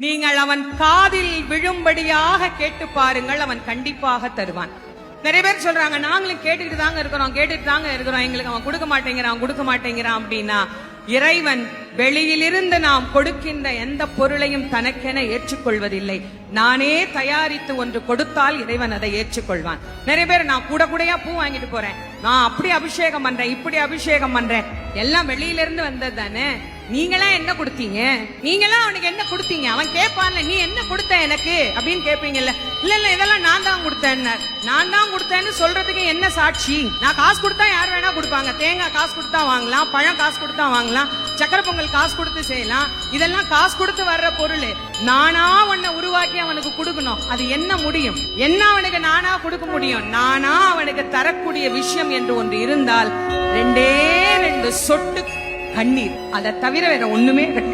நீங்கள் அவன் காதில் விழும்படியாக கேட்டு பாருங்கள், அவன் கண்டிப்பாக தருவான். நிறைய பேர் சொல்றாங்க, நாங்களும் கேட்டுட்டு தாங்க இருக்கிறோம், எங்களுக்கு அவன் கொடுக்க மாட்டேங்கிறான் அப்படின்னா, இறைவன் வெளியிலிருந்து நாம் கொடுக்கின்ற எந்த பொருளையும் தனக்கென ஏற்றுக்கொள்வதில்லை. நானே தயாரித்து ஒன்று கொடுத்தால் இறைவன் அதை ஏற்றுக்கொள்வான். நிறைய பேர் நான் கூடையா பூ வாங்கிட்டு போறேன், நான் அப்படி அபிஷேகம் பண்றேன், இப்படி அபிஷேகம் பண்றேன், எல்லாம் வெளியிலிருந்து வந்தது தானே, நீங்களா என்ன கொடுத்தீங்க, நீங்களா அவனுக்கு என்ன கொடுத்தீங்க, அவன் கேட்பான்ல நீ என்ன கொடுத்த எனக்கு அப்படின்னு கேட்பீங்கல்ல. இல்ல இதெல்லாம் நான் தான் கொடுத்தேன்னு சொல்றதுக்கு என்ன சாட்சி? நான் காசு கொடுத்தா யார் வேணா கொடுப்பாங்க, தேங்காய் காசு கொடுத்தா வாங்கலாம், பழம் காசு கொடுத்தா வாங்கலாம், சக்கரை பொங்கல் காசு கொடுத்து செய்யலாம், இதெல்லாம் காசு கொடுத்து வர்ற பொருள். நானா உன்னை உருவாக்கி அவனுக்கு கொடுக்கணும், அது என்ன முடியும்? என்ன அவனுக்கு நானா கொடுக்க முடியும்? நானா அவனுக்கு தரக்கூடிய விஷயம் என்று ஒன்று இருந்தால் 2 சொட்டு கண்ணீர், அதை தவிர வேற ஒண்ணுமே கிடையாது.